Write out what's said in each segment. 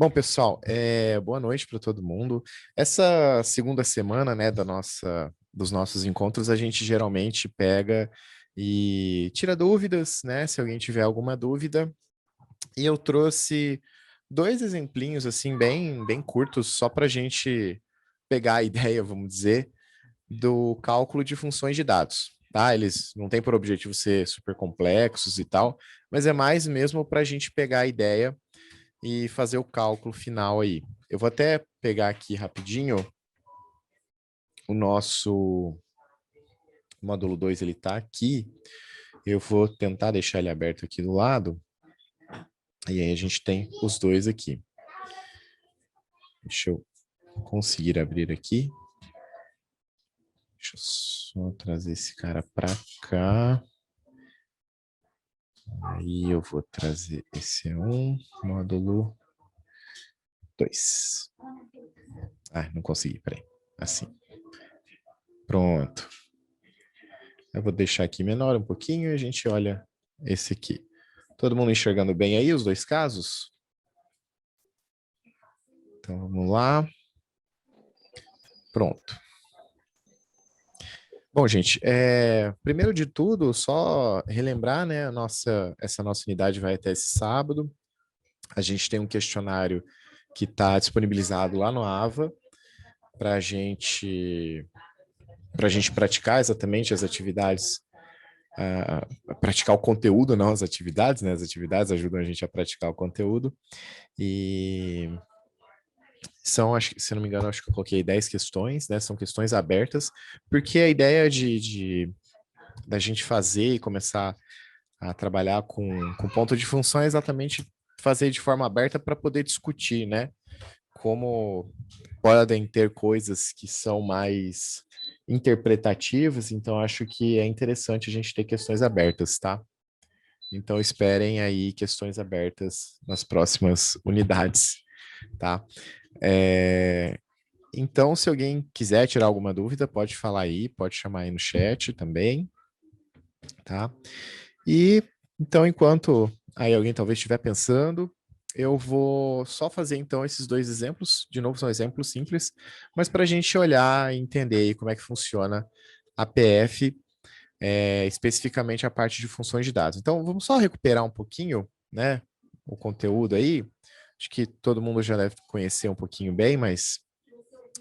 Bom, pessoal, boa noite para todo mundo. Essa segunda semana, né, dos nossos encontros, a gente geralmente pega e tira dúvidas, né? Se alguém tiver alguma dúvida. E eu trouxe dois exemplinhos, assim, bem curtos, só para a gente pegar a ideia, vamos dizer, do cálculo de funções de dados. Tá? Eles não têm por objetivo ser super complexos e tal, mas é mais mesmo para a gente pegar a ideia e fazer o cálculo final aí. Eu vou até pegar aqui rapidinho o nosso módulo 2, ele está aqui. Eu vou tentar deixar ele aberto aqui do lado. E aí a gente tem os dois aqui. Deixa eu conseguir abrir aqui. Deixa eu só trazer esse cara para cá. Aí eu vou trazer esse módulo 2. Ah, não consegui, peraí. Assim. Pronto. Eu vou deixar aqui menor um pouquinho e a gente olha esse aqui. Todo mundo enxergando bem aí os dois casos? Então vamos lá. Pronto. Bom, gente, primeiro de tudo, só relembrar, né, essa nossa unidade vai até esse sábado. A gente tem um questionário que está disponibilizado lá no AVA para a gente praticar exatamente as atividades, praticar o conteúdo, não as atividades, né? As atividades ajudam a gente a praticar o conteúdo. E são, acho que, se não me engano, acho que eu coloquei 10 questões, né? São questões abertas, porque a ideia da gente fazer e começar a trabalhar com ponto de função é exatamente fazer de forma aberta para poder discutir, né? Como podem ter coisas que são mais interpretativas, então acho que é interessante a gente ter questões abertas, tá? Então esperem aí questões abertas nas próximas unidades, tá? Então, se alguém quiser tirar alguma dúvida, pode falar aí, pode chamar aí no chat também, tá? E então, enquanto aí alguém talvez estiver pensando, eu vou só fazer então esses dois exemplos. De novo, são exemplos simples, mas para a gente olhar e entender aí como é que funciona a PF, especificamente a parte de funções de dados. Então, vamos só recuperar um pouquinho, né, o conteúdo aí. Acho que todo mundo já deve conhecer um pouquinho bem, mas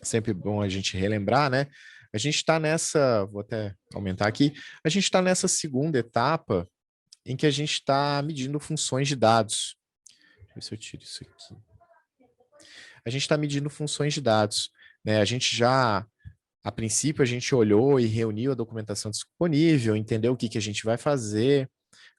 sempre bom a gente relembrar, né? A gente está nessa, vou até aumentar aqui, a gente está nessa segunda etapa em que a gente está medindo funções de dados. Deixa eu ver se eu tiro isso aqui. A gente está medindo funções de dados, né? A princípio, a gente olhou e reuniu a documentação disponível, entendeu o que a gente vai fazer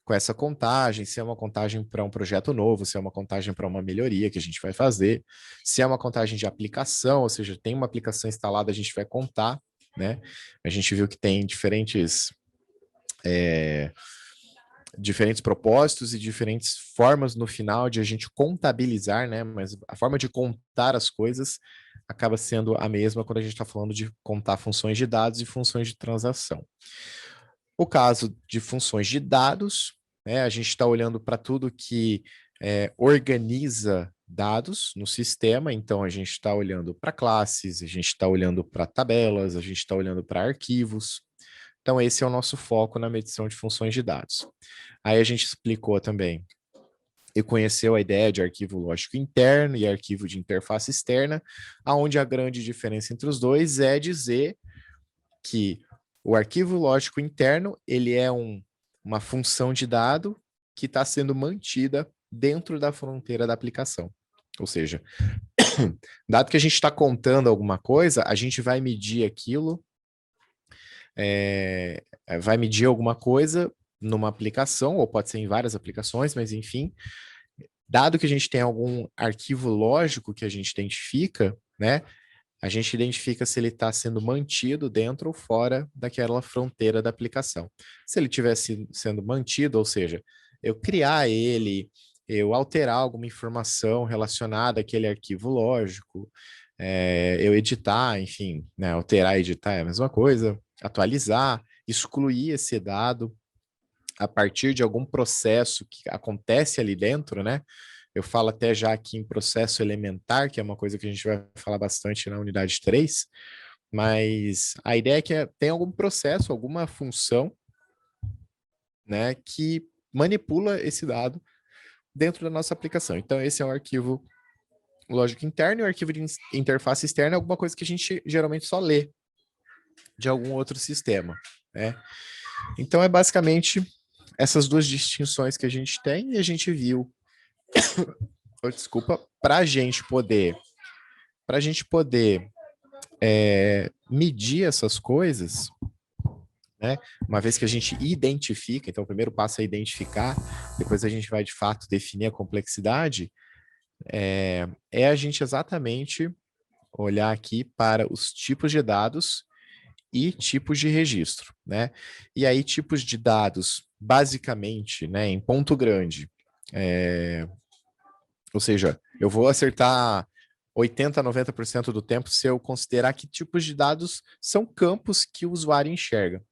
com essa contagem, se é uma contagem para um projeto novo, se é uma contagem para uma melhoria que a gente vai fazer, se é uma contagem de aplicação, ou seja, tem uma aplicação instalada, a gente vai contar, né? A gente viu que tem diferentes propósitos e diferentes formas no final de a gente contabilizar, né? Mas a forma de contar as coisas acaba sendo a mesma quando a gente está falando de contar funções de dados e funções de transação. O caso de funções de dados, né, a gente está olhando para tudo que organiza dados no sistema, então a gente está olhando para classes, a gente está olhando para tabelas, a gente está olhando para arquivos. Então, esse é o nosso foco na medição de funções de dados. Aí a gente explicou também e conheceu a ideia de arquivo lógico interno e arquivo de interface externa, aonde a grande diferença entre os dois é dizer que o arquivo lógico interno ele é uma função de dado que está sendo mantida dentro da fronteira da aplicação. Ou seja, dado que a gente está contando alguma coisa, a gente vai medir aquilo, vai medir alguma coisa numa aplicação, ou pode ser em várias aplicações, mas enfim, dado que a gente tem algum arquivo lógico que a gente identifica, né? A gente identifica se ele está sendo mantido dentro ou fora daquela fronteira da aplicação. Se ele estiver sendo mantido, ou seja, eu criar ele, eu alterar alguma informação relacionada àquele arquivo lógico, eu editar, enfim, né, alterar e editar é a mesma coisa, atualizar, excluir esse dado a partir de algum processo que acontece ali dentro, né? Eu falo até já aqui em processo elementar, que é uma coisa que a gente vai falar bastante na unidade 3, mas a ideia é que tem algum processo, alguma função, né, que manipula esse dado dentro da nossa aplicação. Então, esse é o arquivo lógico interno, e o arquivo de interface externa é alguma coisa que a gente geralmente só lê de algum outro sistema, né? Então, é basicamente essas duas distinções que a gente tem, e a gente viu, desculpa, para a gente poder medir essas coisas, né? Uma vez que a gente identifica, então o primeiro passo é identificar, depois a gente vai de fato definir a complexidade, é a gente exatamente olhar aqui para os tipos de dados e tipos de registro, né? E aí tipos de dados, basicamente, né, em ponto grande, ou seja, eu vou acertar 80, 90% do tempo se eu considerar que tipos de dados são campos que o usuário enxerga.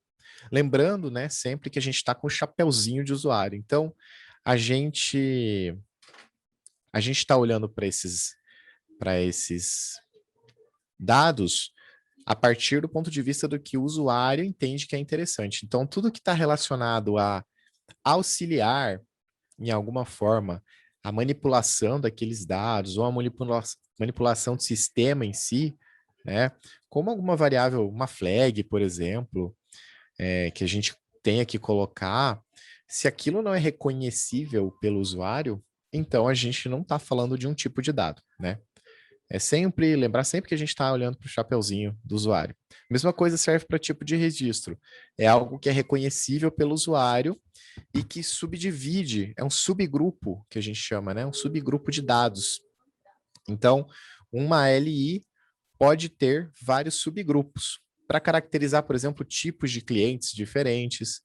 Lembrando, né, sempre que a gente está com o chapeuzinho de usuário. Então, a gente está olhando para esses dados a partir do ponto de vista do que o usuário entende que é interessante. Então, tudo que está relacionado a auxiliar, em alguma forma, a manipulação daqueles dados ou a manipulação do sistema em si, né, como alguma variável, uma flag, por exemplo, que a gente tenha que colocar, se aquilo não é reconhecível pelo usuário, então a gente não está falando de um tipo de dado, né? É sempre, lembrar sempre que a gente está olhando para o chapeuzinho do usuário. Mesma coisa serve para tipo de registro. É algo que é reconhecível pelo usuário e que subdivide, é um subgrupo que a gente chama, né? Um subgrupo de dados. Então, uma LI pode ter vários subgrupos para caracterizar, por exemplo, tipos de clientes diferentes,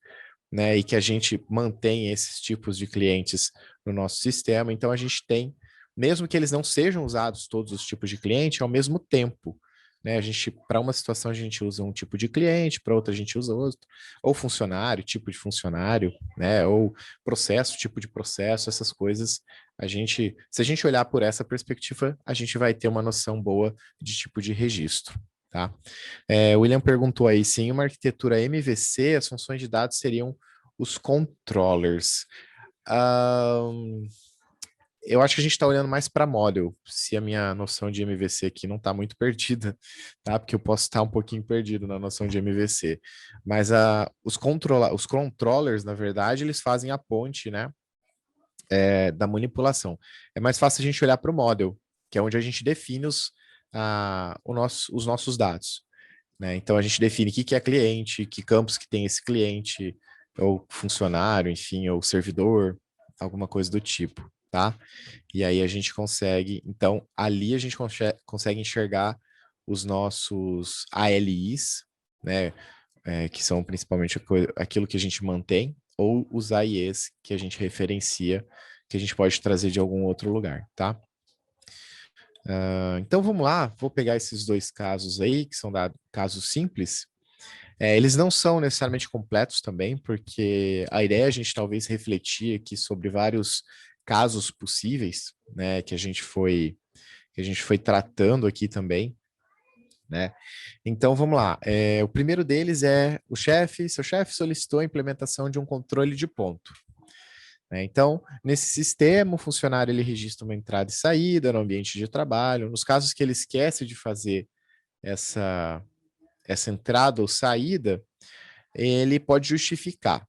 né? E que a gente mantém esses tipos de clientes no nosso sistema. Então, a gente tem, mesmo que eles não sejam usados todos os tipos de cliente, ao mesmo tempo. Né? A gente, para uma situação, a gente usa um tipo de cliente, para outra a gente usa outro, ou funcionário, tipo de funcionário, né? Ou processo, tipo de processo, essas coisas. A gente, se a gente olhar por essa perspectiva, a gente vai ter uma noção boa de tipo de registro. Tá? O William perguntou aí se em uma arquitetura MVC as funções de dados seriam os controllers. Eu acho que a gente está olhando mais para model, se a minha noção de MVC aqui não está muito perdida, tá? Porque eu posso estar um pouquinho perdido na noção de MVC. Mas os controllers, na verdade, eles fazem a ponte, né, da manipulação. É mais fácil a gente olhar para o model, que é onde a gente define os nossos dados. Né? Então a gente define o que é cliente, que campos que tem esse cliente, ou funcionário, enfim, ou servidor, alguma coisa do tipo, tá? E aí a gente consegue, então ali a gente consegue enxergar os nossos ALIs, né? Que são principalmente aquilo que a gente mantém, ou os AIEs que a gente referencia, que a gente pode trazer de algum outro lugar, tá? Então vamos lá, vou pegar esses dois casos aí, que são casos simples. Eles não são necessariamente completos também, porque a ideia é a gente talvez refletir aqui sobre vários casos possíveis, né, que a gente foi tratando aqui também, né? Então vamos lá. O primeiro deles é seu chefe solicitou a implementação de um controle de ponto. Né? Então, nesse sistema, o funcionário ele registra uma entrada e saída no ambiente de trabalho. Nos casos que ele esquece de fazer essa, essa entrada ou saída, ele pode justificar.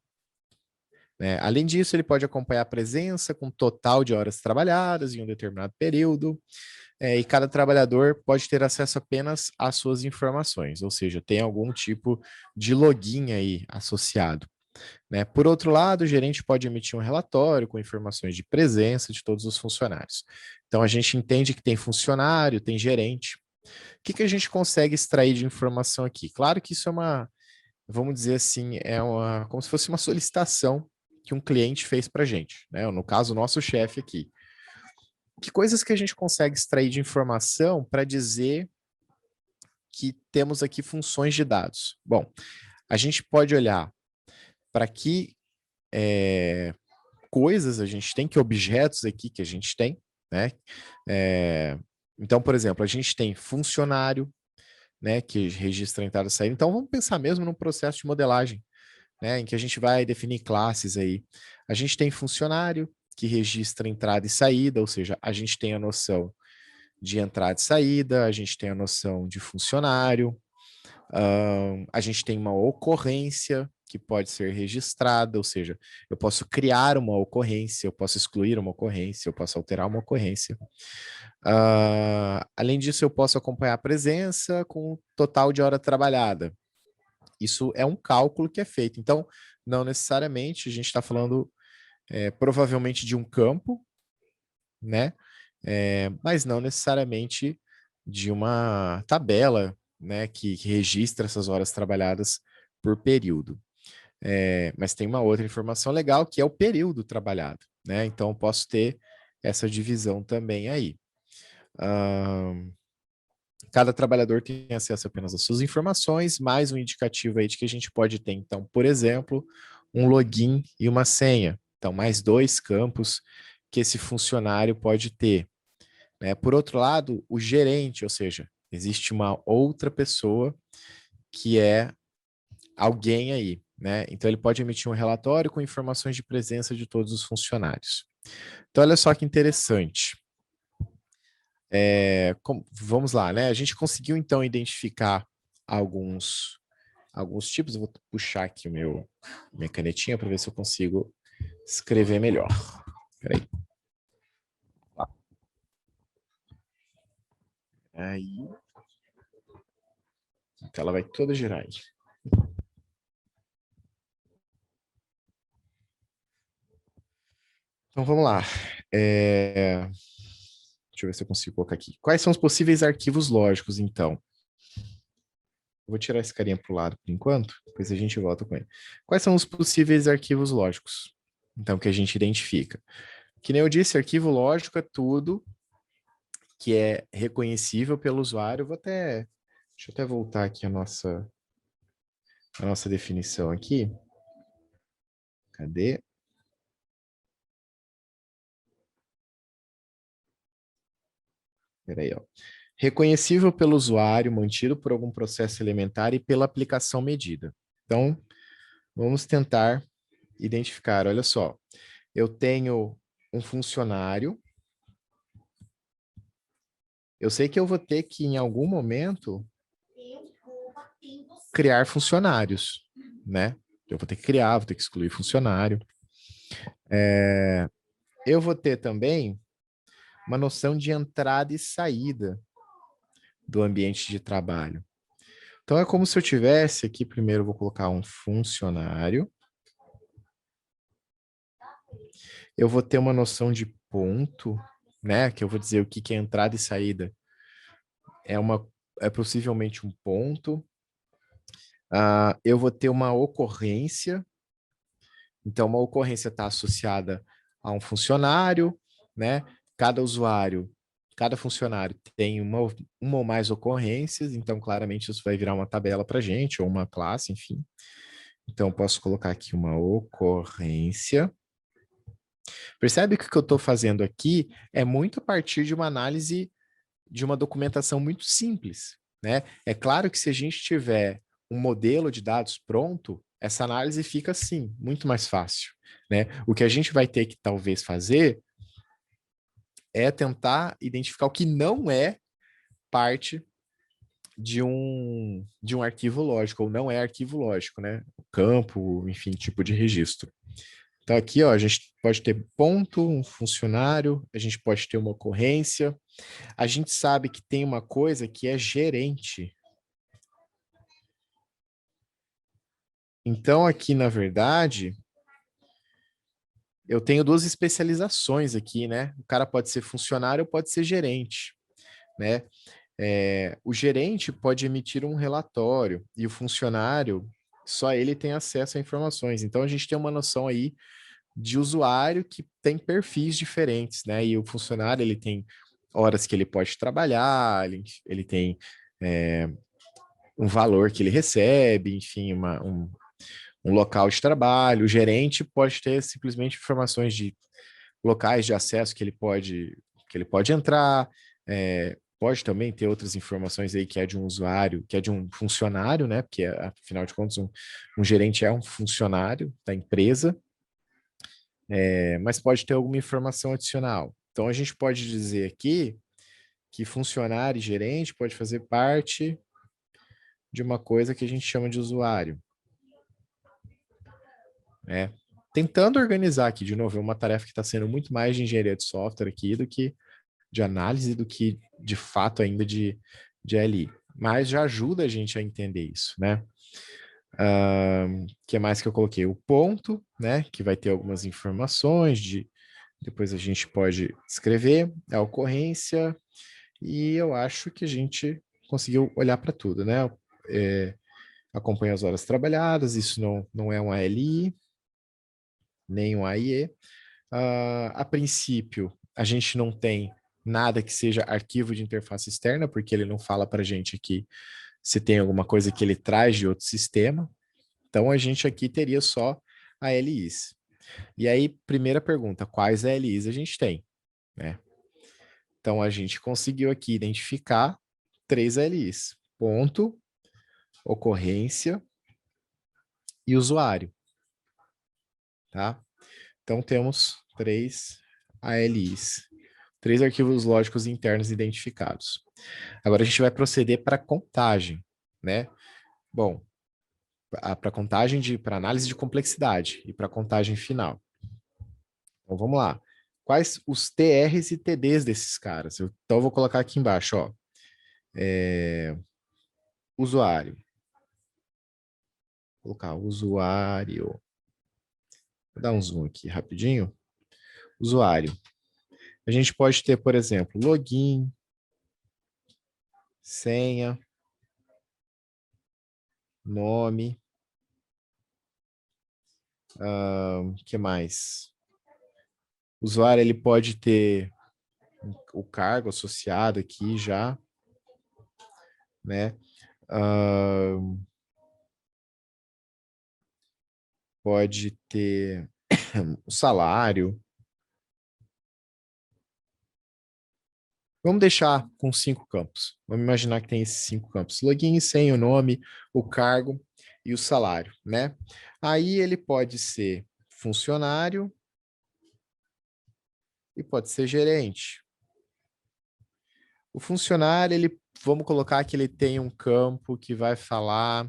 Né? Além disso, ele pode acompanhar a presença com total de horas trabalhadas em um determinado período, e cada trabalhador pode ter acesso apenas às suas informações, ou seja, tem algum tipo de login aí associado. Né? Por outro lado, o gerente pode emitir um relatório com informações de presença de todos os funcionários. Então, a gente entende que tem funcionário, tem gerente. O que a gente consegue extrair de informação aqui? Claro que isso é vamos dizer assim, como se fosse uma solicitação que um cliente fez para a gente, né? No caso, o nosso chefe aqui. Que coisas que a gente consegue extrair de informação para dizer que temos aqui funções de dados? Bom, a gente pode olhar para que coisas a gente tem, que objetos aqui que a gente tem, né? Então, por exemplo, a gente tem funcionário, né, que registra a entrada e saída. Então, vamos pensar mesmo no processo de modelagem, né, em que a gente vai definir classes aí. A gente tem funcionário que registra entrada e saída, ou seja, a gente tem a noção de entrada e saída, a gente tem a noção de funcionário, a gente tem uma ocorrência que pode ser registrada, ou seja, eu posso criar uma ocorrência, eu posso excluir uma ocorrência, eu posso alterar uma ocorrência. Além disso, eu posso acompanhar a presença com o total de hora trabalhada. Isso é um cálculo que é feito. Então, não necessariamente a gente está falando provavelmente de um campo, né? Mas não necessariamente de uma tabela, né, que registra essas horas trabalhadas por período. Mas tem uma outra informação legal que é o período trabalhado, né? Então, eu posso ter essa divisão também aí. Cada trabalhador tem acesso apenas às suas informações, mais um indicativo aí de que a gente pode ter, então, por exemplo, um login e uma senha. Então, mais 2 campos que esse funcionário pode ter, né? Por outro lado, o gerente, ou seja, existe uma outra pessoa que é alguém aí, né? Então, ele pode emitir um relatório com informações de presença de todos os funcionários. Então, olha só que interessante. Vamos lá, né? A gente conseguiu, então, identificar alguns tipos. Eu vou puxar aqui minha canetinha para ver se eu consigo escrever melhor. Espera aí. Aí. A tela vai toda girar aí. Então, vamos lá. Deixa eu ver se eu consigo colocar aqui. Quais são os possíveis arquivos lógicos, então? Eu vou tirar esse carinha para o lado por enquanto, depois a gente volta com ele. Quais são os possíveis arquivos lógicos? Então, que a gente identifica. Que nem eu disse, arquivo lógico é tudo que é reconhecível pelo usuário. Deixa eu até voltar aqui a nossa definição aqui. Cadê? Peraí, ó. Reconhecível pelo usuário, mantido por algum processo elementar e pela aplicação medida. Então, vamos tentar identificar. Olha só, eu tenho um funcionário. Eu sei que eu vou ter que, em algum momento, criar funcionários, né? Eu vou ter que criar, vou ter que excluir funcionário. Eu vou ter também uma noção de entrada e saída do ambiente de trabalho. Então, é como se eu tivesse aqui, primeiro eu vou colocar um funcionário. Eu vou ter uma noção de ponto, né? Que eu vou dizer o que é entrada e saída. É possivelmente um ponto. Eu vou ter uma ocorrência. Então, uma ocorrência está associada a um funcionário, né? Cada funcionário tem uma ou mais ocorrências, então claramente isso vai virar uma tabela para a gente, ou uma classe, enfim. Então, posso colocar aqui uma ocorrência. Percebe que o que eu estou fazendo aqui é muito a partir de uma análise de uma documentação muito simples, né? É claro que se a gente tiver um modelo de dados pronto, essa análise fica assim, muito mais fácil, né? O que a gente vai ter que talvez fazer é tentar identificar o que não é parte de um arquivo lógico, ou não é arquivo lógico, né? O campo, enfim, tipo de registro. Então aqui, ó, a gente pode ter ponto, um funcionário, a gente pode ter uma ocorrência. A gente sabe que tem uma coisa que é gerente. Então aqui, na verdade, eu tenho 2 especializações aqui, né? O cara pode ser funcionário ou pode ser gerente, né? O gerente pode emitir um relatório e o funcionário, só ele tem acesso a informações. Então a gente tem uma noção aí de usuário que tem perfis diferentes, né? E o funcionário, ele tem horas que ele pode trabalhar, ele tem um valor que ele recebe, enfim, um local de trabalho. O gerente pode ter simplesmente informações de locais de acesso que ele pode entrar, pode também ter outras informações aí que é de um usuário, que é de um funcionário, né? Porque, afinal de contas, um gerente é um funcionário da empresa, mas pode ter alguma informação adicional. Então, a gente pode dizer aqui que funcionário e gerente pode fazer parte de uma coisa que a gente chama de usuário. Tentando organizar aqui, de novo, é uma tarefa que está sendo muito mais de engenharia de software aqui do que de análise, do que de fato ainda de LI. Mas já ajuda a gente a entender isso, né? Que mais que eu coloquei? O ponto, né? Que vai ter algumas informações depois a gente pode escrever a ocorrência, e eu acho que a gente conseguiu olhar para tudo, né? Acompanha as horas trabalhadas, isso não é um ALI, nem um AIE. A princípio, a gente não tem nada que seja arquivo de interface externa, porque ele não fala para a gente aqui se tem alguma coisa que ele traz de outro sistema. Então, a gente aqui teria só ALIs. E aí, primeira pergunta, quais ALIs a gente tem? Né? Então, a gente conseguiu aqui identificar 3 ALIs. Ponto, ocorrência e usuário. Tá? Então, temos 3 ALIs. 3 arquivos lógicos internos identificados. Agora a gente vai proceder para contagem, né? Bom, para contagem para análise de complexidade e para contagem final. Então vamos lá. Quais os TRs e TDs desses caras? Então eu vou colocar aqui embaixo, ó. Usuário. Vou colocar usuário. Vou dar um zoom aqui rapidinho. Usuário. A gente pode ter, por exemplo, login, senha, nome, que mais? O usuário ele pode ter o cargo associado aqui já, né? Pode ter o salário. Vamos deixar com 5 campos. Vamos imaginar que tem esses 5 campos: login, senha, o nome, o cargo e o salário, né? Aí ele pode ser funcionário e pode ser gerente. O funcionário, vamos colocar que ele tem um campo que vai falar,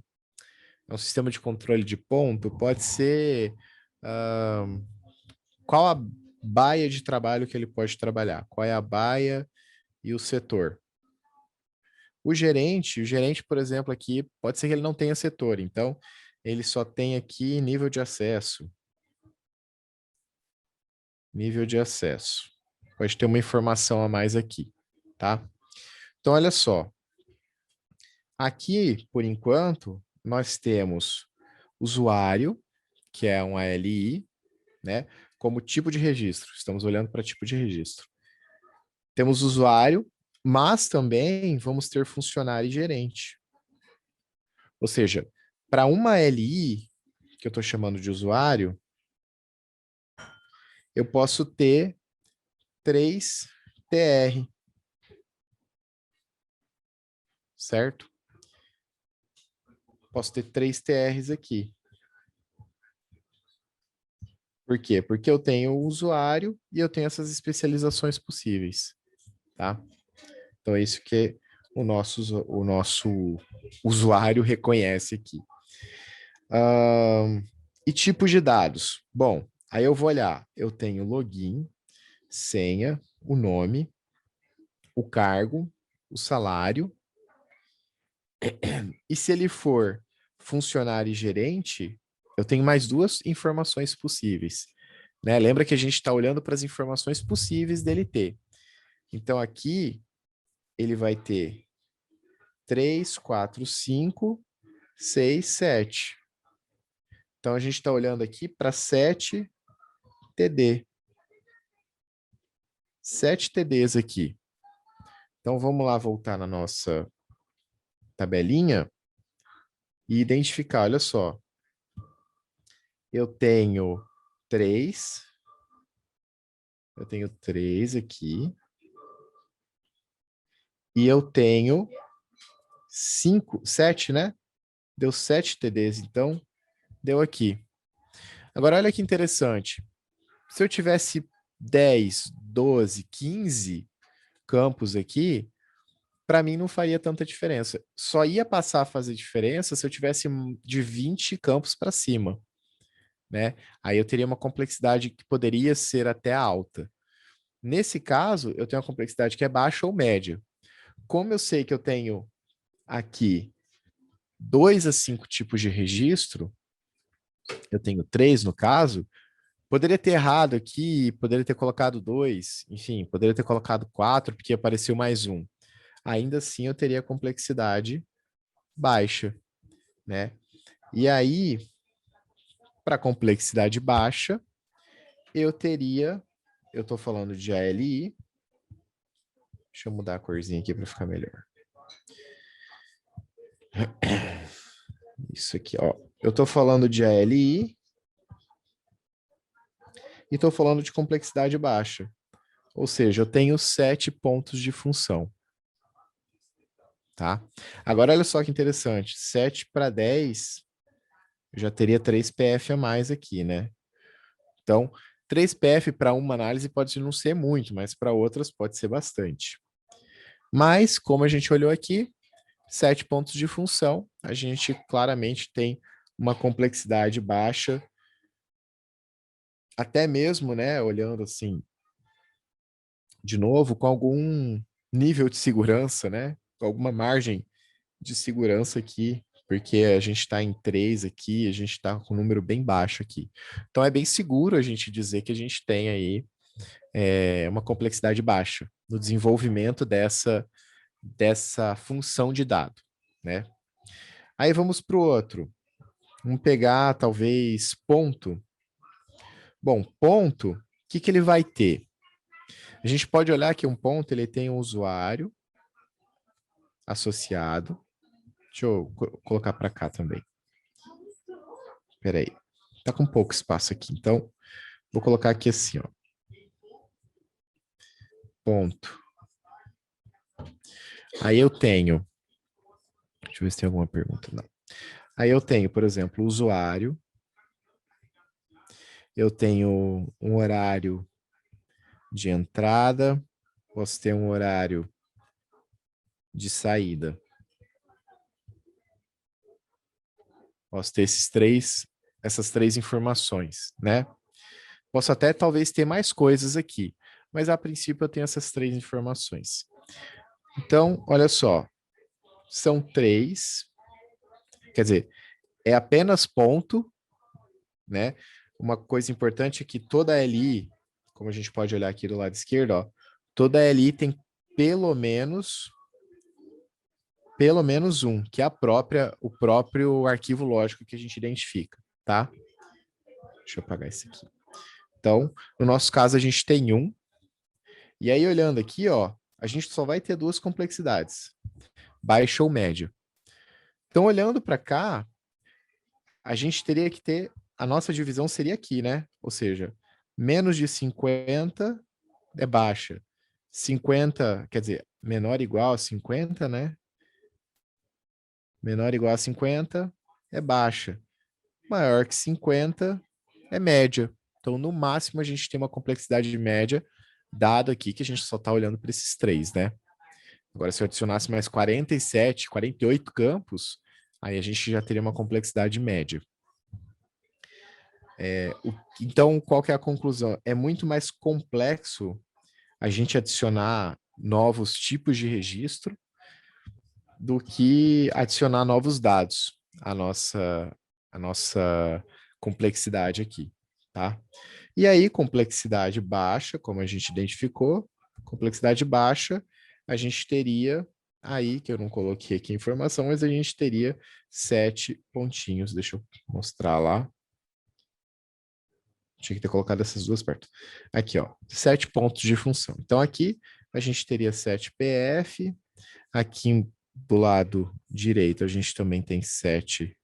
é um sistema de controle de ponto, pode ser qual a baia de trabalho que ele pode trabalhar, qual é a baia e o setor. O gerente, por exemplo, aqui, pode ser que ele não tenha setor, então ele só tem aqui nível de acesso. Nível de acesso. Pode ter uma informação a mais aqui, tá? Então, olha só. Aqui, por enquanto, nós temos usuário, que é um ALI, né? Como tipo de registro. Estamos olhando para tipo de registro. Temos usuário, mas também vamos ter funcionário e gerente. Ou seja, para uma LI, que eu estou chamando de usuário, eu posso ter 3 TR, certo? Posso ter 3 TRs aqui. Por quê? Porque eu tenho o usuário e eu tenho essas especializações possíveis, tá? Então é isso que o nosso usuário reconhece aqui. E tipos de dados? Bom, aí eu vou olhar, eu tenho login, senha, o nome, o cargo, o salário, e se ele for funcionário e gerente, eu tenho mais 2 informações possíveis. Né? Lembra que a gente está olhando para as informações possíveis dele ter. Então, aqui, ele vai ter 3, 4, 5, 6, 7. Então, a gente está olhando aqui para 7 TD. 7 TDs aqui. Então, vamos lá voltar na nossa tabelinha e identificar, olha só. eu tenho 3. Eu tenho 3 aqui. E eu tenho 5, 7, né? Deu 7 TDs, então deu aqui. Agora, olha que interessante. Se eu tivesse 10, 12, 15 campos aqui, para mim não faria tanta diferença. Só ia passar a fazer diferença se eu tivesse de 20 campos para cima, né? Aí eu teria uma complexidade que poderia ser até alta. Nesse caso, eu tenho uma complexidade que é baixa ou média. Como eu sei que eu tenho aqui 2 a 5 tipos de registro, eu tenho 3 no caso, poderia ter errado aqui, poderia ter colocado 2, enfim, poderia ter colocado 4, porque apareceu mais um. Ainda assim, eu teria complexidade baixa, né? E aí, para complexidade baixa, eu estou falando de ALI, deixa eu mudar a corzinha aqui para ficar melhor. Isso aqui, ó. Eu estou falando de ALI e estou falando de complexidade baixa. Ou seja, eu tenho 7 pontos de função. Tá? Agora, olha só que interessante. 7 para 10, eu já teria 3 PF a mais aqui, né? Então, 3 PF para uma análise pode não ser muito, mas para outras pode ser bastante. Mas, como a gente olhou aqui, 7 pontos de função, a gente claramente tem uma complexidade baixa, até mesmo, né, olhando assim, de novo, com algum nível de segurança, né, com alguma margem de segurança aqui, porque a gente está em 3 aqui, a gente está com um número bem baixo aqui. Então é bem seguro a gente dizer que a gente tem aí uma complexidade baixa no desenvolvimento dessa função de dado, né? Aí vamos para o outro. Vamos pegar, talvez, ponto. Bom, ponto, o que ele vai ter? A gente pode olhar que um ponto ele tem um usuário associado. Deixa eu colocar para cá também. Espera aí. Tá com pouco espaço aqui, então vou colocar aqui assim, ó. Ponto. Aí eu tenho. Deixa eu ver se tem alguma pergunta. Não. Aí eu tenho, por exemplo, o usuário. Eu tenho um horário de entrada. Posso ter um horário de saída. Posso ter essas três informações, né? Posso até talvez ter mais coisas aqui, mas a princípio eu tenho essas 3 informações. Então, olha só, são 3, quer dizer, é apenas ponto, né? Uma coisa importante é que toda LI, como a gente pode olhar aqui do lado esquerdo, ó, toda LI tem pelo menos um, que é o próprio arquivo lógico que a gente identifica, tá? Deixa eu apagar esse aqui. Então, no nosso caso, a gente tem um. E aí, olhando aqui, ó, a gente só vai ter 2 complexidades, baixa ou média. Então, olhando para cá, a gente teria que ter, a nossa divisão seria aqui, né? Ou seja, menos de 50 é baixa. 50, quer dizer, menor ou igual a 50, né? Menor ou igual a 50 é baixa. Maior que 50 é média. Então, no máximo, a gente tem uma complexidade de média, dado aqui que a gente só está olhando para esses 3, né? Agora, se eu adicionasse mais 47, 48 campos, aí a gente já teria uma complexidade média. Então, qual que é a conclusão? É muito mais complexo a gente adicionar novos tipos de registro do que adicionar novos dados à nossa complexidade aqui, tá? E aí, complexidade baixa, como a gente identificou, complexidade baixa, a gente teria aí, que eu não coloquei aqui a informação, mas a gente teria 7 pontinhos. Deixa eu mostrar lá. Tinha que ter colocado essas duas perto. Aqui, ó, 7 pontos de função. Então, aqui a gente teria 7 PF. Aqui do lado direito, a gente também tem 7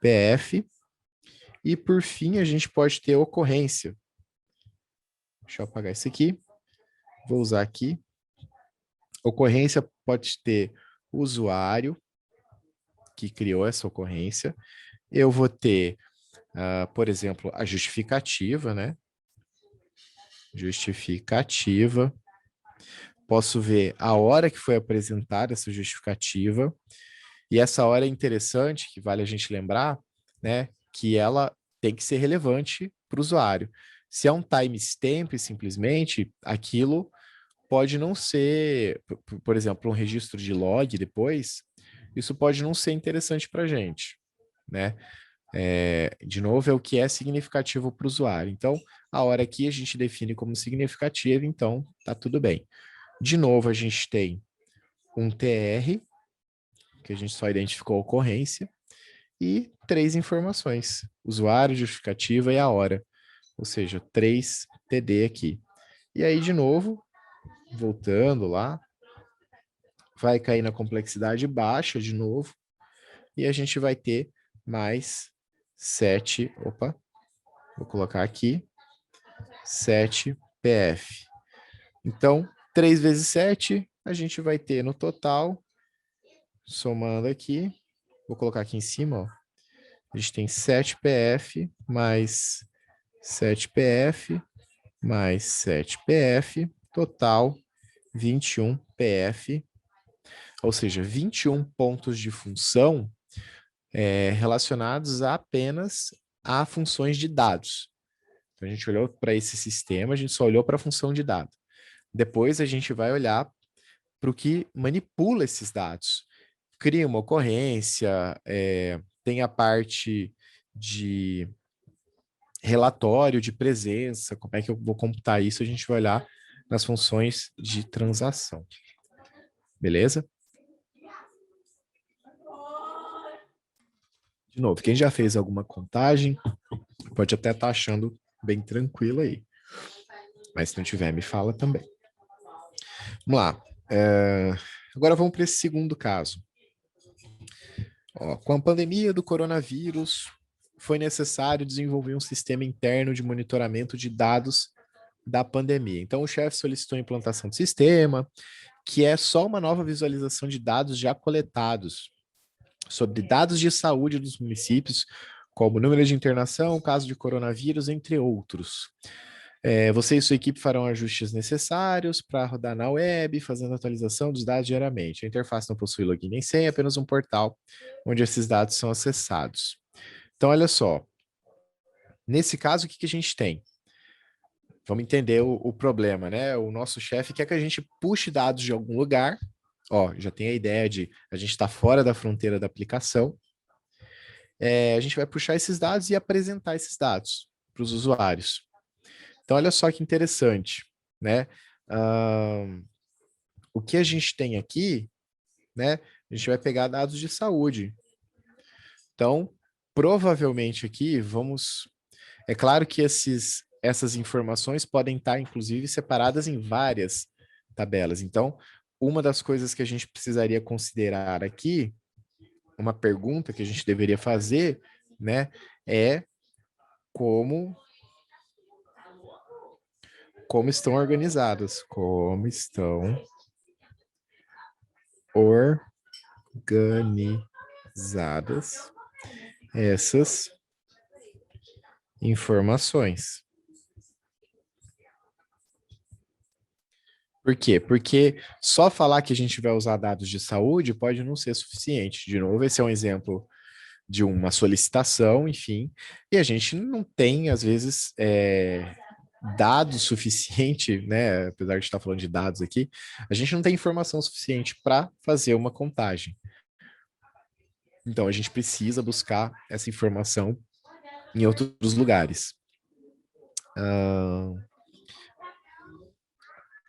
PF. E por fim, a gente pode ter ocorrência. Deixa eu apagar isso aqui. Vou usar aqui. Ocorrência pode ter o usuário que criou essa ocorrência. Eu vou ter, por exemplo, a justificativa, né? Justificativa. Posso ver a hora que foi apresentada essa justificativa. E essa hora é interessante, que vale a gente lembrar, né? Que ela tem que ser relevante para o usuário. Se é um timestamp, simplesmente, aquilo pode não ser, por exemplo, um registro de log depois, isso pode não ser interessante para a gente, né? De novo, é o que é significativo para o usuário. Então, a hora aqui a gente define como significativa, então tá tudo bem. De novo, a gente tem um TR, que a gente só identificou a ocorrência, e 3 informações, usuário, justificativa e a hora, ou seja, 3 TD aqui. E aí, de novo, voltando lá, vai cair na complexidade baixa de novo, e a gente vai ter mais 7, vou colocar aqui, 7 PF. Então, 3 vezes 7, a gente vai ter no total, somando aqui, vou colocar aqui em cima, ó, a gente tem 7 PF mais 7 PF mais 7 PF, total 21 PF, ou seja, 21 pontos de função relacionados apenas a funções de dados. Então, a gente olhou para esse sistema, a gente só olhou para a função de dado. Depois, a gente vai olhar para o que manipula esses dados. Cria uma ocorrência, tem a parte de relatório de presença, como é que eu vou computar isso, a gente vai olhar nas funções de transação. Beleza? De novo, quem já fez alguma contagem, pode até estar achando bem tranquilo aí. Mas se não tiver, me fala também. Vamos lá. Agora vamos para esse segundo caso. Com a pandemia do coronavírus, foi necessário desenvolver um sistema interno de monitoramento de dados da pandemia. Então, o chefe solicitou a implantação do sistema, que é só uma nova visualização de dados já coletados sobre dados de saúde dos municípios, como número de internação, caso de coronavírus, entre outros. Você e sua equipe farão ajustes necessários para rodar na web, fazendo atualização dos dados diariamente. A interface não possui login nem senha, apenas um portal onde esses dados são acessados. Então, olha só. Nesse caso, o que a gente tem? Vamos entender o problema, né? O nosso chefe quer que a gente puxe dados de algum lugar. Já tem a ideia de a gente estar fora da fronteira da aplicação. A gente vai puxar esses dados e apresentar esses dados para os usuários. Então, olha só que interessante, né? O que a gente tem aqui, né? A gente vai pegar dados de saúde. Então, provavelmente aqui vamos... É claro que essas informações podem estar, inclusive, separadas em várias tabelas. Então, uma das coisas que a gente precisaria considerar aqui, uma pergunta que a gente deveria fazer, né, é como estão organizadas, como estão organizadas essas informações. Por quê? Porque só falar que a gente vai usar dados de saúde pode não ser suficiente. De novo, esse é um exemplo de uma solicitação, enfim, e a gente não tem, às vezes, dados suficiente, né? Apesar de estar falando de dados aqui, a gente não tem informação suficiente para fazer uma contagem. Então, a gente precisa buscar essa informação em outros lugares.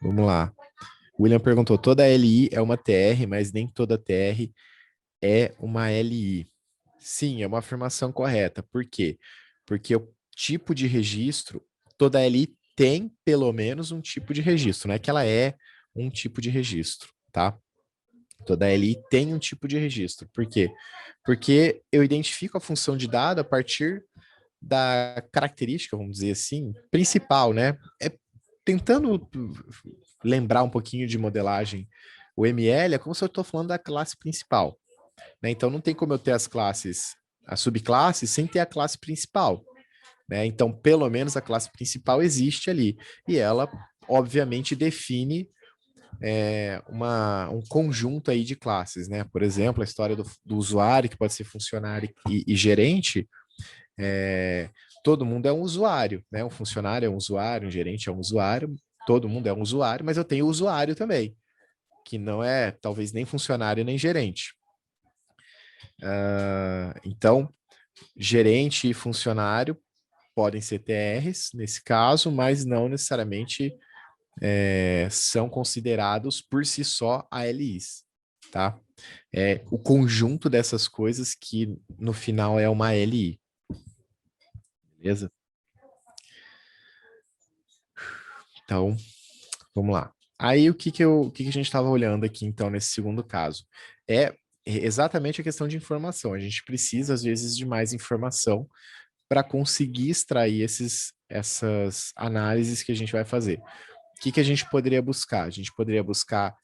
Vamos lá. O William perguntou: toda LI é uma TR, mas nem toda TR é uma LI. Sim, é uma afirmação correta. Por quê? Porque o tipo de registro, toda LI tem pelo menos um tipo de registro, não é que ela é um tipo de registro, tá? Toda LI tem um tipo de registro. Por quê? Porque eu identifico a função de dado a partir da característica, vamos dizer assim, principal, né? Tentando lembrar um pouquinho de modelagem, o ML é como se eu estou falando da classe principal, né? Então não tem como eu ter as subclasses, sem ter a classe principal, né? Então, pelo menos a classe principal existe ali. E ela, obviamente, define um conjunto aí de classes, né? Por exemplo, a história do usuário, que pode ser funcionário e gerente, todo mundo é um usuário, né? Um funcionário é um usuário, um gerente é um usuário, todo mundo é um usuário, mas eu tenho usuário também, que não é talvez nem funcionário nem gerente. Então, gerente e funcionário podem ser TRs nesse caso, mas não necessariamente são considerados por si só ALIs, tá? É o conjunto dessas coisas que no final é uma LI. Beleza? Então, vamos lá. Aí o que a gente estava olhando aqui, então, nesse segundo caso? É exatamente a questão de informação. A gente precisa, às vezes, de mais informação para conseguir extrair essas análises que a gente vai fazer. O que a gente poderia buscar? A gente poderia buscar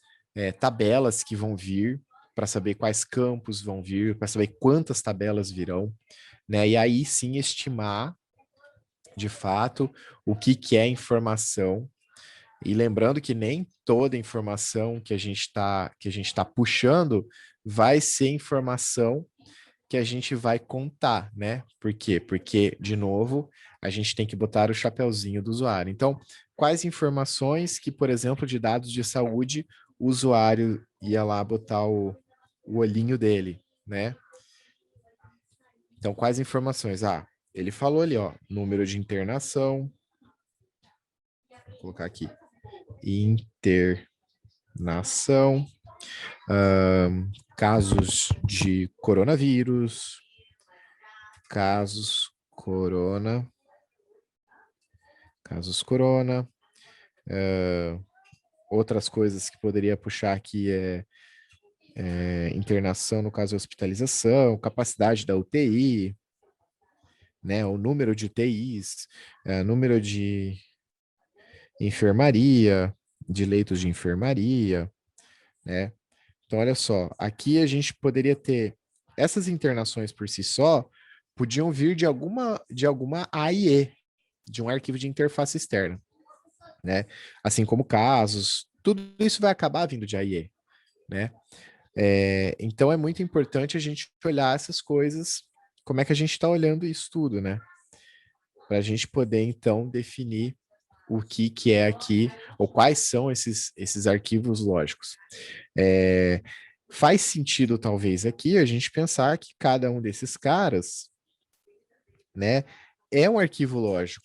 tabelas que vão vir para saber quais campos vão vir, para saber quantas tabelas virão, né? E aí sim estimar, de fato, o que é informação. E lembrando que nem toda informação que a gente está puxando vai ser informação que a gente vai contar, né? Por quê? Porque, de novo, a gente tem que botar o chapeuzinho do usuário. Então, quais informações que, por exemplo, de dados de saúde, o usuário ia lá botar o olhinho dele, né? Então, quais informações? Ele falou ali, ó, número de internação, vou colocar aqui, internação, casos de coronavírus, casos corona, outras coisas que poderia puxar aqui internação no caso de hospitalização, capacidade da UTI, né, o número de UTIs, número de enfermaria, de leitos de enfermaria, né? Então, olha só, aqui a gente poderia ter essas internações por si só, podiam vir de alguma AIE, de um arquivo de interface externa, né? Assim como casos, tudo isso vai acabar vindo de AIE, né? Então é muito importante a gente olhar essas coisas, como é que a gente está olhando isso tudo, né? Para a gente poder, então, definir o que é aqui, ou quais são esses arquivos lógicos. Faz sentido, talvez, aqui a gente pensar que cada um desses caras, né, é um arquivo lógico.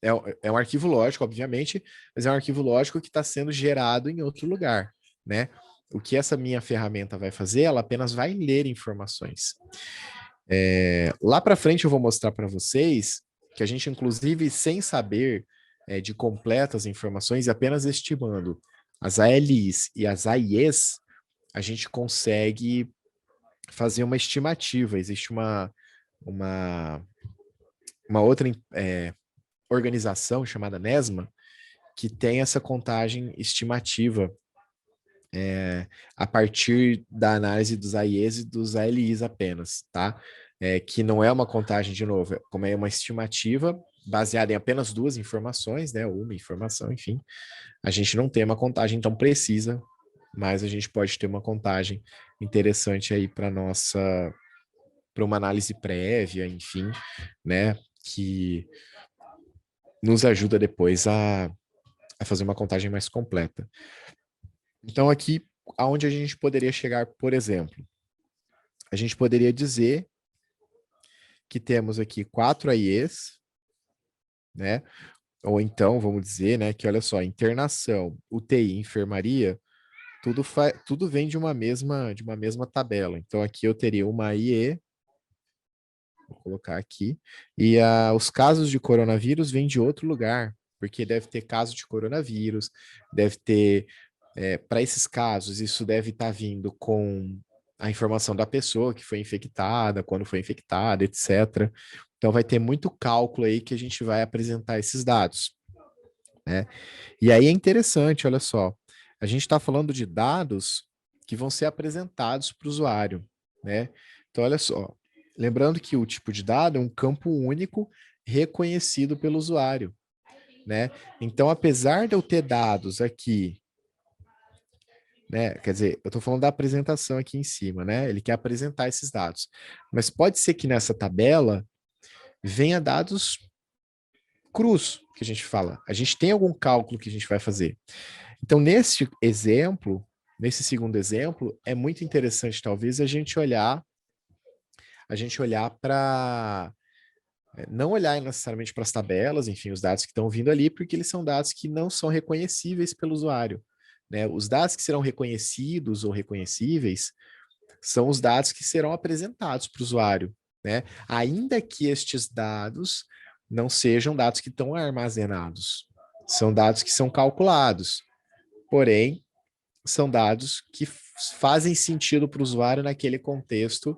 É um arquivo lógico, obviamente, mas é um arquivo lógico que está sendo gerado em outro lugar, né? O que essa minha ferramenta vai fazer, ela apenas vai ler informações. Lá para frente eu vou mostrar para vocês que a gente, inclusive, sem saber de completas informações e apenas estimando as ALIs e as AIEs, a gente consegue fazer uma estimativa. Existe uma, uma outra organização chamada NESMA que tem essa contagem estimativa a partir da análise dos AIEs e dos ALIs apenas, tá? Que não é uma contagem, de novo, como é uma estimativa baseada em apenas duas informações, né? Uma informação, enfim. A gente não tem uma contagem tão precisa, mas a gente pode ter uma contagem interessante aí para uma análise prévia, enfim, né? Que nos ajuda depois a fazer uma contagem mais completa. Então, aqui, aonde a gente poderia chegar, por exemplo, a gente poderia dizer que temos aqui 4 AIEs, né? Ou então, vamos dizer, né, que olha só, internação, UTI, enfermaria, tudo vem de uma mesma tabela. Então, aqui eu teria uma AIE, vou colocar aqui, e os casos de coronavírus vêm de outro lugar, porque deve ter caso de coronavírus, deve ter, para esses casos, isso deve estar vindo com a informação da pessoa que foi infectada, quando foi infectada, etc. Então vai ter muito cálculo aí que a gente vai apresentar esses dados, né? E aí é interessante, olha só, a gente está falando de dados que vão ser apresentados para o usuário, né? Então, olha só, lembrando que o tipo de dado é um campo único reconhecido pelo usuário, né? Então, apesar de eu ter dados aqui, né? Quer dizer, eu estou falando da apresentação aqui em cima, né? Ele quer apresentar esses dados. Mas pode ser que nessa tabela venha dados crus, que a gente fala. A gente tem algum cálculo que a gente vai fazer. Então, nesse exemplo, nesse segundo exemplo, é muito interessante, talvez, a gente olhar para não olhar necessariamente para as tabelas, enfim, os dados que estão vindo ali, porque eles são dados que não são reconhecíveis pelo usuário, né? Os dados que serão reconhecidos ou reconhecíveis são os dados que serão apresentados para o usuário, né? Ainda que estes dados não sejam dados que estão armazenados, são dados que são calculados, porém, são dados que fazem sentido para o usuário naquele contexto,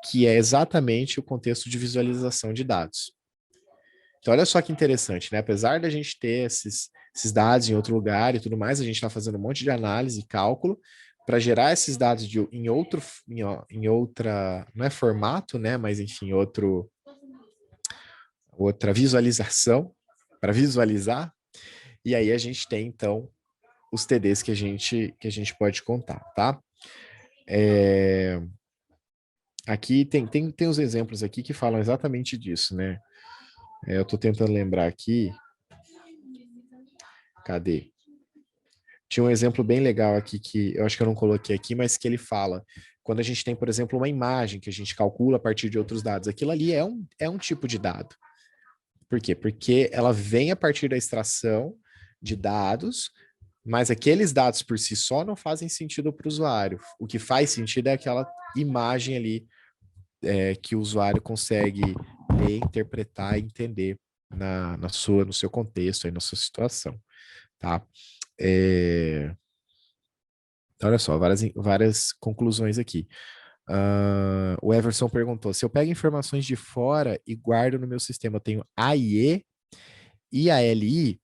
que é exatamente o contexto de visualização de dados. Então, olha só que interessante, né? Apesar da gente ter esses dados em outro lugar e tudo mais, a gente está fazendo um monte de análise e cálculo para gerar esses dados em outra, não é formato, né? Mas enfim, outra visualização para visualizar. E aí a gente tem então os TDs que a gente pode contar, tá? Aqui tem os exemplos aqui que falam exatamente disso, né? Eu estou tentando lembrar aqui. Cadê? Tinha um exemplo bem legal aqui que eu acho que eu não coloquei aqui, mas que ele fala. Quando a gente tem, por exemplo, uma imagem que a gente calcula a partir de outros dados, aquilo ali é um tipo de dado. Por quê? Porque ela vem a partir da extração de dados, mas aqueles dados por si só não fazem sentido para o usuário. O que faz sentido é aquela imagem ali que o usuário consegue ler, interpretar e entender no seu contexto, aí, na sua situação, tá? Então, olha só, várias conclusões aqui. O Everson perguntou: se eu pego informações de fora e guardo no meu sistema, eu tenho AIE e ALI?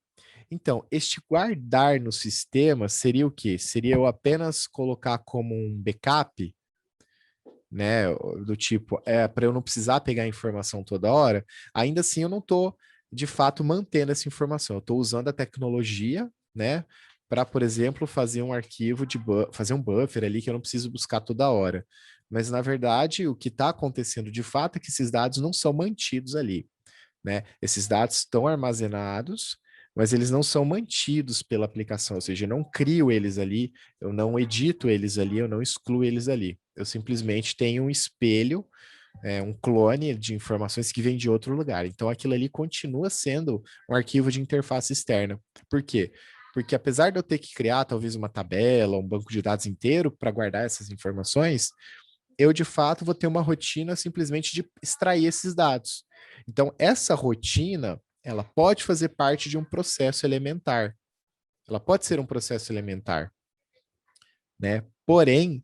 Então, este guardar no sistema seria o quê? Seria eu apenas colocar como um backup, né? Do tipo, para eu não precisar pegar a informação toda hora. Ainda assim, eu não estou, de fato, mantendo essa informação. Eu estou usando a tecnologia, né? Para, por exemplo, fazer um arquivo fazer um buffer ali que eu não preciso buscar toda hora. Mas, na verdade, o que está acontecendo de fato é que esses dados não são mantidos ali, né? Esses dados estão armazenados, mas eles não são mantidos pela aplicação, ou seja, eu não crio eles ali, eu não edito eles ali, eu não excluo eles ali. Eu simplesmente tenho um espelho, um clone de informações que vem de outro lugar. Então, aquilo ali continua sendo um arquivo de interface externa. Por quê? Porque apesar de eu ter que criar talvez uma tabela, um banco de dados inteiro para guardar essas informações, eu de fato vou ter uma rotina simplesmente de extrair esses dados. Então, essa rotina, ela pode fazer parte de um processo elementar. Ela pode ser um processo elementar, né? Porém,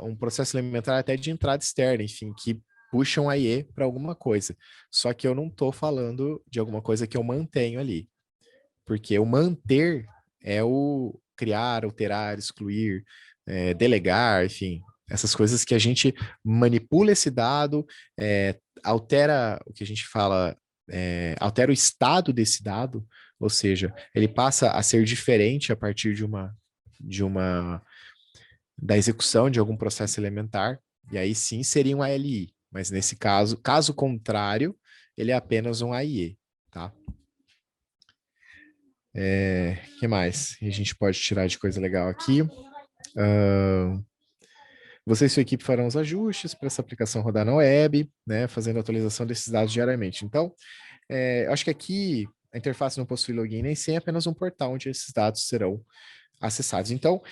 um processo elementar até de entrada externa, enfim, que puxa um IE para alguma coisa. Só que eu não estou falando de alguma coisa que eu mantenho ali. Porque o manter é o criar, alterar, excluir, delegar, enfim, essas coisas que a gente manipula esse dado, altera o que a gente fala, altera o estado desse dado, ou seja, ele passa a ser diferente a partir de uma da execução de algum processo elementar, e aí sim seria um ALI, mas nesse caso contrário, ele é apenas um AIE, tá? Que mais? A gente pode tirar de coisa legal aqui. Você e sua equipe farão os ajustes para essa aplicação rodar na web, né, fazendo a atualização desses dados diariamente. Então, acho que aqui a interface não possui login nem senha, é apenas um portal onde esses dados serão acessados. Então,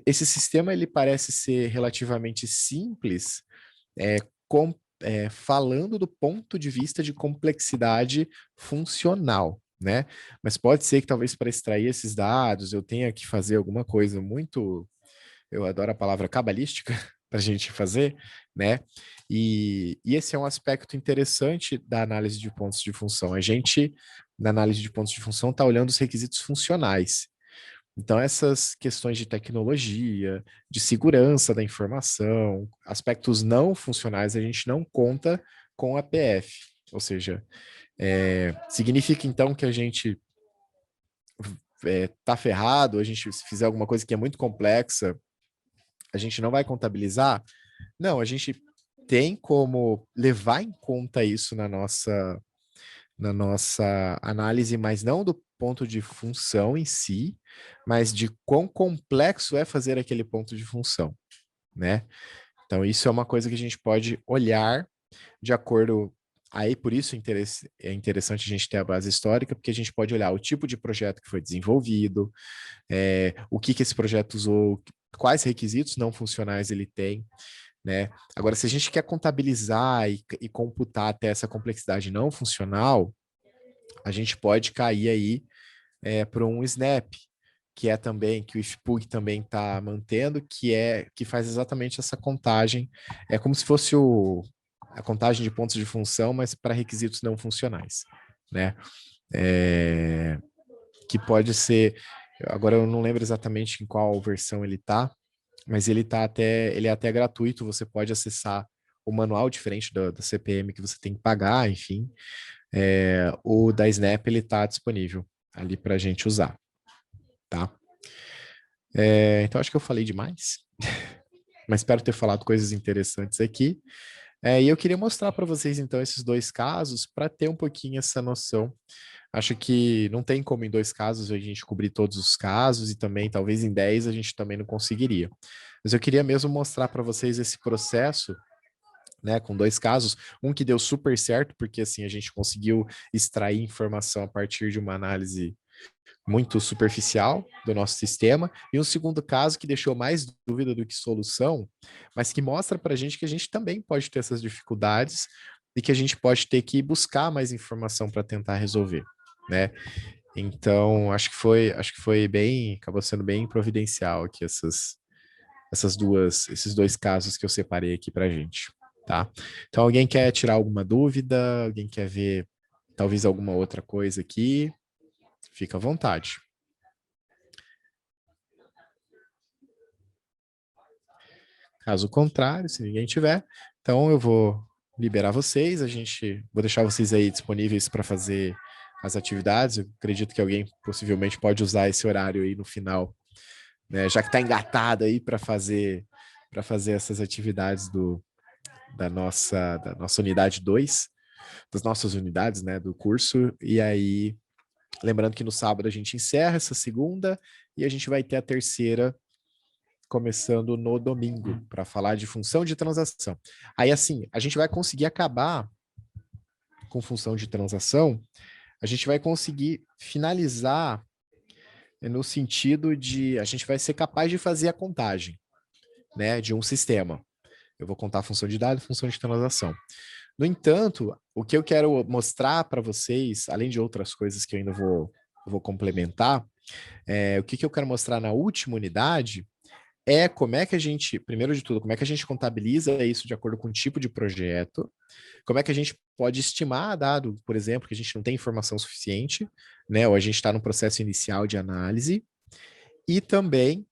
esse sistema ele parece ser relativamente simples, é, com, falando do ponto de vista de complexidade funcional, né? Mas pode ser que talvez para extrair esses dados eu tenha que fazer alguma coisa muito eu adoro a palavra cabalística para a gente fazer, né? E esse é um aspecto interessante da análise de pontos de função. A gente, na análise de pontos de função, está olhando os requisitos funcionais. Então, essas questões de tecnologia, de segurança da informação, aspectos não funcionais, a gente não conta com a PF. Ou seja, significa então que a gente tá ferrado, a gente se fizer alguma coisa que é muito complexa, a gente não vai contabilizar? Não, a gente tem como levar em conta isso na nossa análise, mas não do ponto de função em si, mas de quão complexo é fazer aquele ponto de função, né? Então, isso é uma coisa que a gente pode olhar de acordo. Aí, por isso, é interessante a gente ter a base histórica, porque a gente pode olhar o tipo de projeto que foi desenvolvido, o que esse projeto usou, quais requisitos não funcionais ele tem, né? Agora, se a gente quer contabilizar e computar até essa complexidade não funcional, a gente pode cair aí para um Snap, que é também, que o IFPUG também está mantendo, que faz exatamente essa contagem. É como se fosse a contagem de pontos de função, mas para requisitos não funcionais, né? Que pode ser, agora eu não lembro exatamente em qual versão ele está, mas ele é até gratuito, você pode acessar o manual diferente da CPM que você tem que pagar, enfim. O da Snap ele está disponível ali para a gente usar, tá? Então acho que eu falei demais, mas espero ter falado coisas interessantes aqui. E eu queria mostrar para vocês então esses dois casos para ter um pouquinho essa noção. Acho que não tem como em 2 casos a gente cobrir todos os casos e também talvez em 10 a gente também não conseguiria. Mas eu queria mesmo mostrar para vocês esse processo, né, com 2 casos, um que deu super certo, porque assim a gente conseguiu extrair informação a partir de uma análise muito superficial do nosso sistema, e um segundo caso que deixou mais dúvida do que solução, mas que mostra para a gente que a gente também pode ter essas dificuldades e que a gente pode ter que buscar mais informação para tentar resolver, né? Então, acho que foi bem, acabou sendo bem providencial aqui esses dois casos que eu separei aqui para a gente, tá? Então, alguém quer tirar alguma dúvida? Alguém quer ver talvez alguma outra coisa aqui? Fica à vontade. Caso contrário, se ninguém tiver, então eu vou liberar vocês, vou deixar vocês aí disponíveis para fazer as atividades. Eu acredito que alguém possivelmente pode usar esse horário aí no final, né, já que está engatado aí para fazer essas atividades da nossa unidade 2, das nossas unidades, né, do curso. E aí, lembrando que no sábado a gente encerra essa segunda e a gente vai ter a terceira começando no domingo, para falar de função de transação. Aí, assim, a gente vai conseguir acabar com função de transação, a gente vai conseguir finalizar no sentido de a gente vai ser capaz de fazer a contagem, né, de um sistema. Eu vou contar a função de dado e função de transação. No entanto, o que eu quero mostrar para vocês, além de outras coisas que eu ainda vou complementar, o que eu quero mostrar na última unidade como é que a gente, primeiro de tudo, como é que a gente contabiliza isso de acordo com o tipo de projeto, como é que a gente pode estimar, dado, por exemplo, que a gente não tem informação suficiente, né, ou a gente está no processo inicial de análise, e também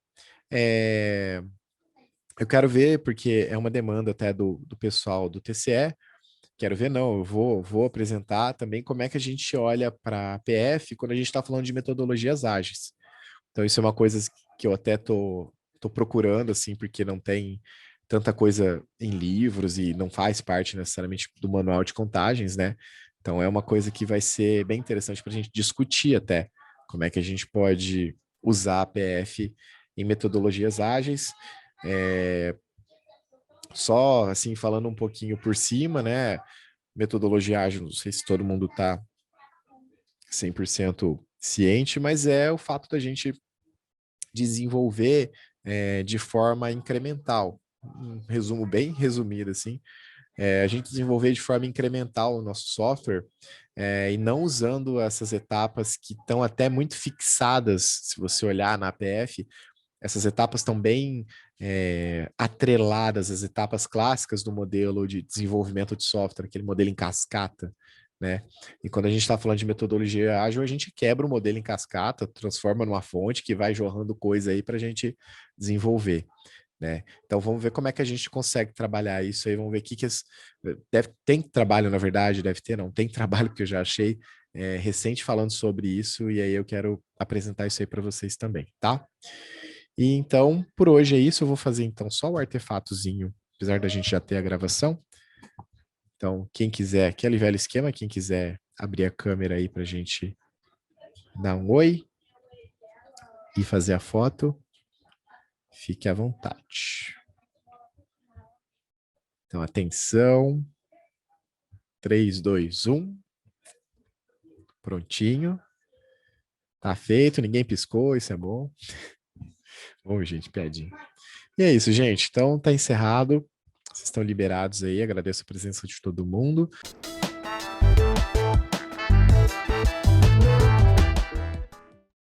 eu quero ver, porque é uma demanda até do pessoal do TCE, quero ver, não, eu vou apresentar também como é que a gente olha para a PF quando a gente está falando de metodologias ágeis. Então, isso é uma coisa que eu até tô procurando, assim, porque não tem tanta coisa em livros e não faz parte necessariamente do manual de contagens, né? Então, é uma coisa que vai ser bem interessante para a gente discutir até como é que a gente pode usar a PF em metodologias ágeis. Só, assim, falando um pouquinho por cima, né? Metodologia ágil, não sei se todo mundo está 100% ciente, mas é o fato da gente desenvolver de forma incremental. Um resumo bem resumido, assim. A gente desenvolver de forma incremental o nosso software e não usando essas etapas que estão até muito fixadas, se você olhar na APF, essas etapas estão bem atreladas às etapas clássicas do modelo de desenvolvimento de software, aquele modelo em cascata, né? E quando a gente está falando de metodologia ágil, a gente quebra o modelo em cascata, transforma numa fonte que vai jorrando coisa aí para a gente desenvolver. Né? Então vamos ver como é que a gente consegue trabalhar isso aí, vamos ver o que tem trabalho, na verdade, deve ter, não, tem trabalho que eu já achei recente falando sobre isso, e aí eu quero apresentar isso aí para vocês também, tá? E então, por hoje é isso, eu vou fazer então só o artefatozinho, apesar da gente já ter a gravação. Então, quem quiser, aquele velho esquema, quem quiser abrir a câmera aí pra gente dar um oi e fazer a foto, fique à vontade. Então, atenção. 3, 2, 1. Prontinho. Tá feito, ninguém piscou, isso é bom. Bom, gente, piadinha. E é isso, gente. Então, tá encerrado. Vocês estão liberados aí. Agradeço a presença de todo mundo.